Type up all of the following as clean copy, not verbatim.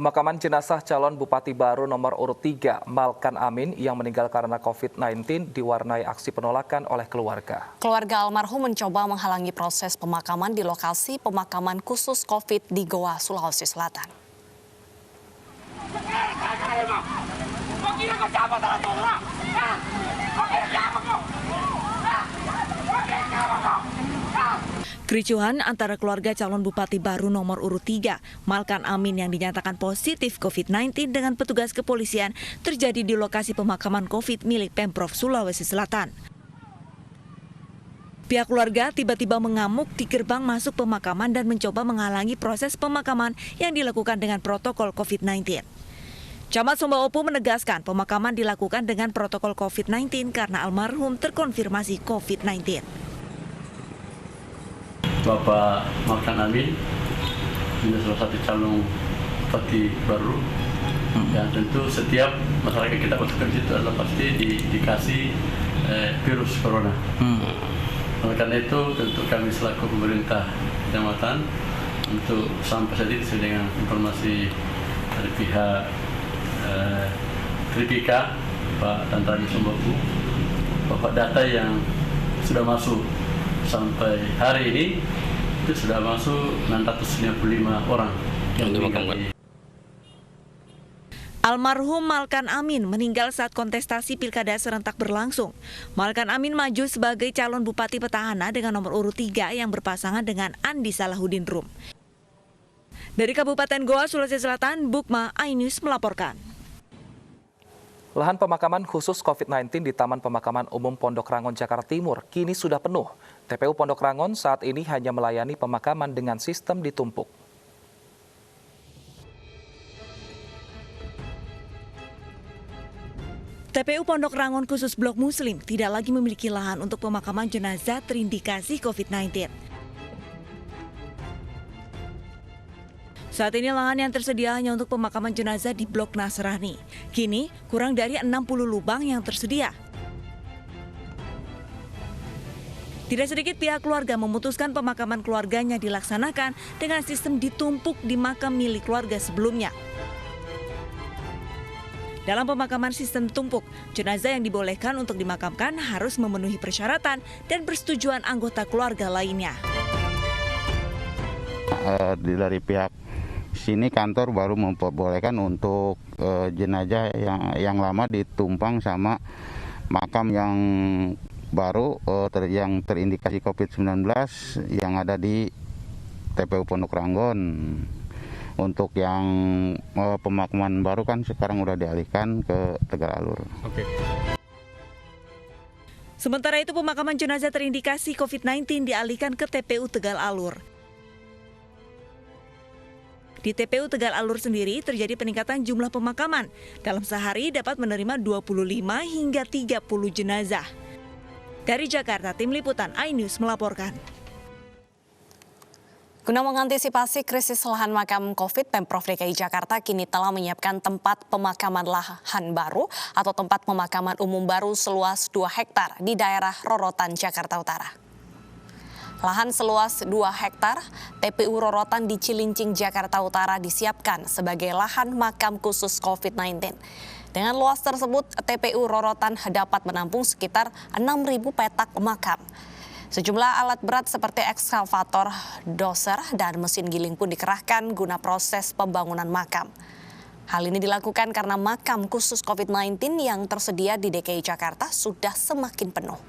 Pemakaman jenazah calon Bupati Baru nomor urut 3, Malkan Amin, yang meninggal karena COVID-19 diwarnai aksi penolakan oleh keluarga. Keluarga almarhum mencoba menghalangi proses pemakaman di lokasi pemakaman khusus COVID di Goa, Sulawesi Selatan. Kericuhan antara keluarga calon Bupati Baru nomor urut 3, Malkan Amin yang dinyatakan positif COVID-19 dengan petugas kepolisian terjadi di lokasi pemakaman COVID milik Pemprov Sulawesi Selatan. Pihak keluarga tiba-tiba mengamuk di gerbang masuk pemakaman dan mencoba menghalangi proses pemakaman yang dilakukan dengan protokol COVID-19. Camat Sumba Opu menegaskan pemakaman dilakukan dengan protokol COVID-19 karena almarhum terkonfirmasi COVID-19. Bapak Malkan Amin, ini salah satu calon Bupati Baru. Ya, tentu setiap masyarakat kita masuk ke situ adalah pasti dikasih virus corona. Oleh karena itu, tentu kami selaku pemerintah kecamatan untuk sampai saat ini sesuai dengan informasi dari pihak Tripika, Pak Tantani Sumbawu, Bapak data yang sudah masuk sampai hari ini itu sudah masuk 695 orang yang meninggal. Almarhum Malkan Amin meninggal saat kontestasi pilkada serentak berlangsung. Malkan Amin maju sebagai calon bupati petahana dengan nomor urut 3 yang berpasangan dengan Andi Salahuddin Rum. Dari Kabupaten Goa, Sulawesi Selatan, Bukma, iNews melaporkan. Lahan pemakaman khusus COVID-19 di Taman Pemakaman Umum Pondok Rangon, Jakarta Timur kini sudah penuh. TPU Pondok Rangon saat ini hanya melayani pemakaman dengan sistem ditumpuk. TPU Pondok Rangon khusus Blok Muslim tidak lagi memiliki lahan untuk pemakaman jenazah terindikasi COVID-19. Saat ini lahan yang tersedia hanya untuk pemakaman jenazah di Blok Nasrani. Kini kurang dari 60 lubang yang tersedia. Tidak sedikit pihak keluarga memutuskan pemakaman keluarganya dilaksanakan dengan sistem ditumpuk di makam milik keluarga sebelumnya. Dalam pemakaman sistem tumpuk, jenazah yang dibolehkan untuk dimakamkan harus memenuhi persyaratan dan persetujuan anggota keluarga lainnya. Dari pihak sini kantor baru memperbolehkan untuk jenazah yang lama ditumpang sama makam yang baru yang terindikasi COVID-19 yang ada di TPU Pondok Rangon. Untuk yang pemakaman baru kan sekarang udah dialihkan ke Tegal Alur. Oke. Sementara itu pemakaman jenazah terindikasi COVID-19 dialihkan ke TPU Tegal Alur. Di TPU Tegal Alur sendiri terjadi peningkatan jumlah pemakaman. Dalam sehari dapat menerima 25 hingga 30 jenazah. Dari Jakarta, Tim Liputan iNews melaporkan. Guna mengantisipasi krisis lahan makam COVID, Pemprov DKI Jakarta kini telah menyiapkan tempat pemakaman lahan baru atau tempat pemakaman umum baru seluas 2 hektar di daerah Rorotan, Jakarta Utara. Lahan seluas 2 hektar TPU Rorotan di Cilincing, Jakarta Utara disiapkan sebagai lahan makam khusus COVID-19. Dengan luas tersebut, TPU Rorotan dapat menampung sekitar 6.000 petak makam. Sejumlah alat berat seperti ekskavator, doser, dan mesin giling pun dikerahkan guna proses pembangunan makam. Hal ini dilakukan karena makam khusus COVID-19 yang tersedia di DKI Jakarta sudah semakin penuh.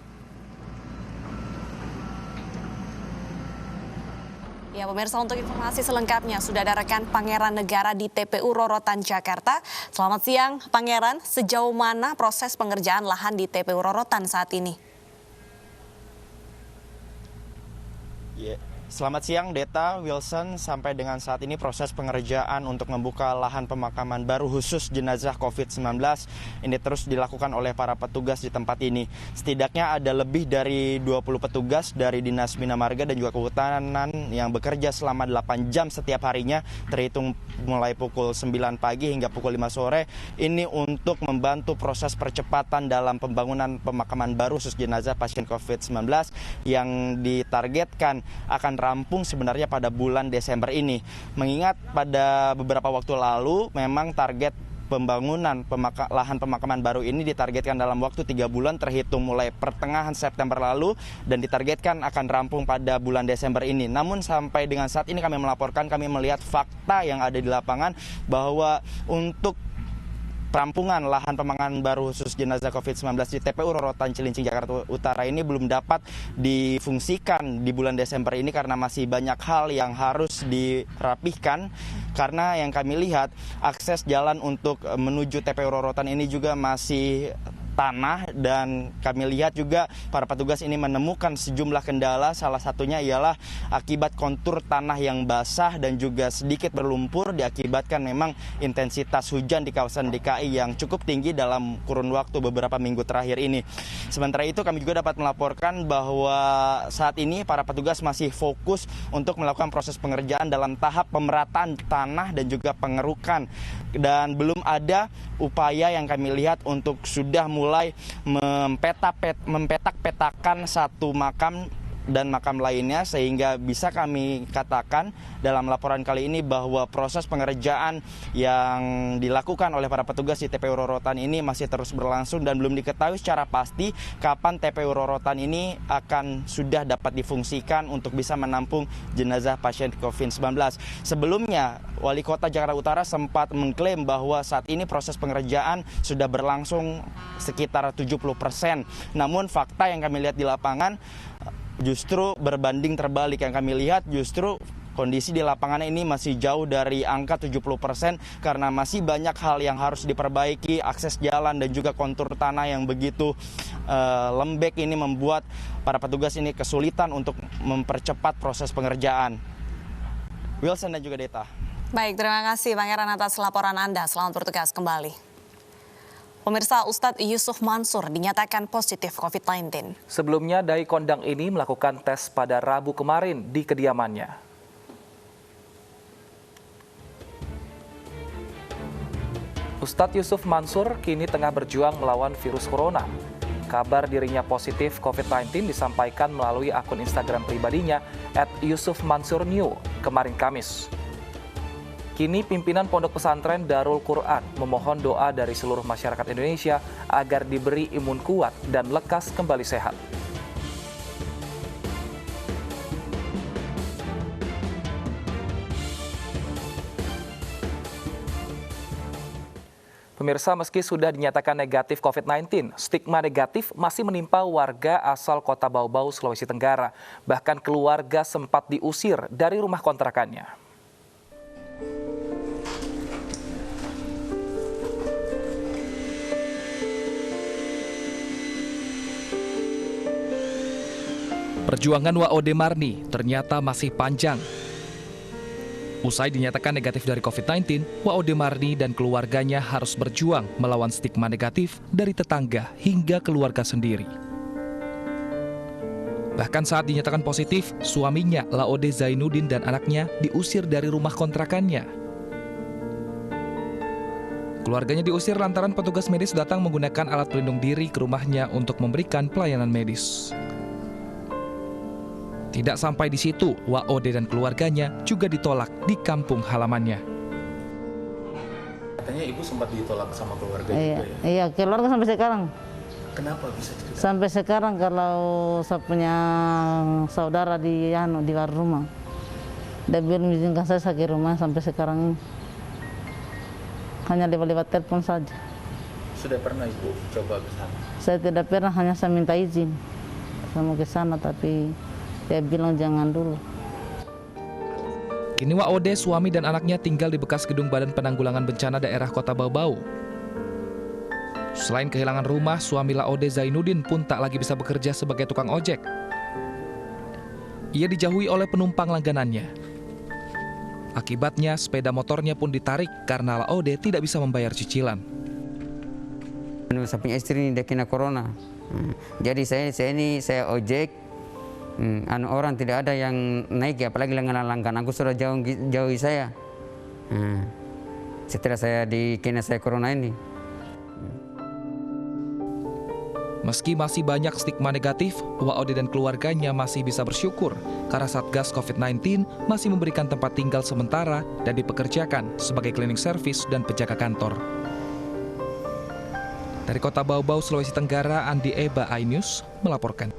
Ya pemirsa, untuk informasi selengkapnya sudah ada rekan Pangeran Negara di TPU Rorotan, Jakarta. Selamat siang Pangeran, sejauh mana proses pengerjaan lahan di TPU Rorotan saat ini? Selamat siang Deta, Wilson. Sampai dengan saat ini proses pengerjaan untuk membuka lahan pemakaman baru khusus jenazah COVID-19 ini terus dilakukan oleh para petugas di tempat ini. Setidaknya ada lebih dari 20 petugas dari Dinas Bina Marga dan juga Kehutanan yang bekerja selama 8 jam setiap harinya, terhitung mulai pukul 9 pagi hingga pukul 5 sore. Ini untuk membantu proses percepatan dalam pembangunan pemakaman baru khusus jenazah pasien COVID-19 yang ditargetkan akan rampung sebenarnya pada bulan Desember ini. Mengingat pada beberapa waktu lalu memang target pembangunan lahan pemakaman baru ini ditargetkan dalam waktu 3 bulan terhitung mulai pertengahan September lalu dan ditargetkan akan rampung pada bulan Desember ini. Namun sampai dengan saat ini kami melihat fakta yang ada di lapangan bahwa untuk perampungan lahan pemakaman baru khusus jenazah COVID-19 di TPU Rorotan Cilincing Jakarta Utara ini belum dapat difungsikan di bulan Desember ini karena masih banyak hal yang harus dirapihkan. Karena yang kami lihat akses jalan untuk menuju TPU Rorotan ini juga masih tanah dan kami lihat juga para petugas ini menemukan sejumlah kendala, salah satunya ialah akibat kontur tanah yang basah dan juga sedikit berlumpur diakibatkan memang intensitas hujan di kawasan DKI yang cukup tinggi dalam kurun waktu beberapa minggu terakhir ini. Sementara itu kami juga dapat melaporkan bahwa saat ini para petugas masih fokus untuk melakukan proses pengerjaan dalam tahap pemerataan tanah dan juga pengerukan dan belum ada upaya yang kami lihat untuk sudah mulai mempetak-petakan satu makam dan makam lainnya sehingga bisa kami katakan dalam laporan kali ini bahwa proses pengerjaan yang dilakukan oleh para petugas di TPU Rorotan ini masih terus berlangsung dan belum diketahui secara pasti kapan TPU Rorotan ini akan sudah dapat difungsikan untuk bisa menampung jenazah pasien COVID-19. Sebelumnya Wali Kota Jakarta Utara sempat mengklaim bahwa saat ini proses pengerjaan sudah berlangsung sekitar 70%. Namun fakta yang kami lihat di lapangan justru berbanding terbalik. Yang kami lihat justru kondisi di lapangan ini masih jauh dari angka 70% karena masih banyak hal yang harus diperbaiki, akses jalan dan juga kontur tanah yang begitu lembek ini membuat para petugas ini kesulitan untuk mempercepat proses pengerjaan. Wilson dan juga Deta. Baik, terima kasih Pangeran atas laporan Anda. Selamat bertugas kembali. Pemirsa, Ustadz Yusuf Mansur dinyatakan positif COVID-19. Sebelumnya, dai kondang ini melakukan tes pada Rabu kemarin di kediamannya. Ustadz Yusuf Mansur kini tengah berjuang melawan virus corona. Kabar dirinya positif COVID-19 disampaikan melalui akun Instagram pribadinya @YusufMansurNew kemarin Kamis. Kini pimpinan Pondok Pesantren Darul Quran memohon doa dari seluruh masyarakat Indonesia agar diberi imun kuat dan lekas kembali sehat. Pemirsa, meski sudah dinyatakan negatif COVID-19, stigma negatif masih menimpa warga asal Kota Bau-Bau, Sulawesi Tenggara. Bahkan keluarga sempat diusir dari rumah kontrakannya. Perjuangan WOD Marni ternyata masih panjang. Usai dinyatakan negatif dari COVID-19, WOD Marni dan keluarganya harus berjuang melawan stigma negatif dari tetangga hingga keluarga sendiri. Bahkan saat dinyatakan positif, suaminya Laode Zainuddin dan anaknya diusir dari rumah kontrakannya. Keluarganya diusir lantaran petugas medis datang menggunakan alat pelindung diri ke rumahnya untuk memberikan pelayanan medis. Tidak sampai di situ, WOD dan keluarganya juga ditolak di kampung halamannya. Katanya ibu sempat ditolak sama keluarga juga ya? Iya, keluarga sampai sekarang. Kenapa bisa cerita? Sampai sekarang kalau saya punya saudara di luar rumah, dia belum izinkan saya ke rumah sampai sekarang. Hanya lewat telepon saja. Sudah pernah ibu coba ke sana? Saya tidak pernah, hanya saya minta izin. Saya mau ke sana tapi dia bilang jangan dulu. Kini WOD, suami dan anaknya tinggal di bekas gedung Badan Penanggulangan Bencana daerah Kota Bau-Bau. Selain kehilangan rumah, suami Laode Zainuddin pun tak lagi bisa bekerja sebagai tukang ojek. Ia dijauhi oleh penumpang langganannya. Akibatnya, sepeda motornya pun ditarik karena Laode tidak bisa membayar cicilan. Saya punya istri ini dia kena corona. Jadi saya ojek. Orang tidak ada yang naik, apalagi langganan aku sudah jauhi saya. Setelah saya dikena corona ini. Meski masih banyak stigma negatif, Waode dan keluarganya masih bisa bersyukur karena Satgas COVID-19 masih memberikan tempat tinggal sementara dan dipekerjakan sebagai cleaning service dan penjaga kantor. Dari Kota Bau-Bau, Sulawesi Tenggara, Andi Eba, iNews melaporkan.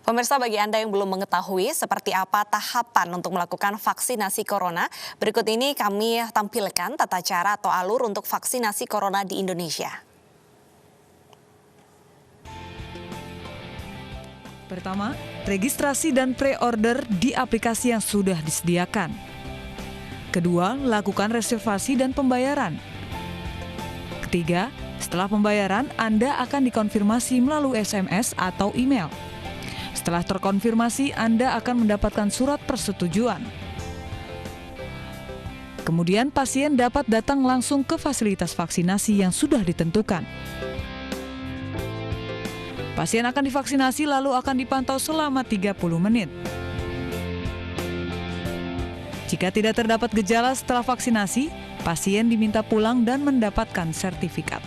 Pemirsa, bagi Anda yang belum mengetahui seperti apa tahapan untuk melakukan vaksinasi corona, berikut ini kami tampilkan tata cara atau alur untuk vaksinasi corona di Indonesia. Pertama, registrasi dan pre-order di aplikasi yang sudah disediakan. Kedua, lakukan reservasi dan pembayaran. Ketiga, setelah pembayaran, Anda akan dikonfirmasi melalui SMS atau email. Setelah terkonfirmasi, Anda akan mendapatkan surat persetujuan. Kemudian, pasien dapat datang langsung ke fasilitas vaksinasi yang sudah ditentukan. Pasien akan divaksinasi lalu akan dipantau selama 30 menit. Jika tidak terdapat gejala setelah vaksinasi, pasien diminta pulang dan mendapatkan sertifikat.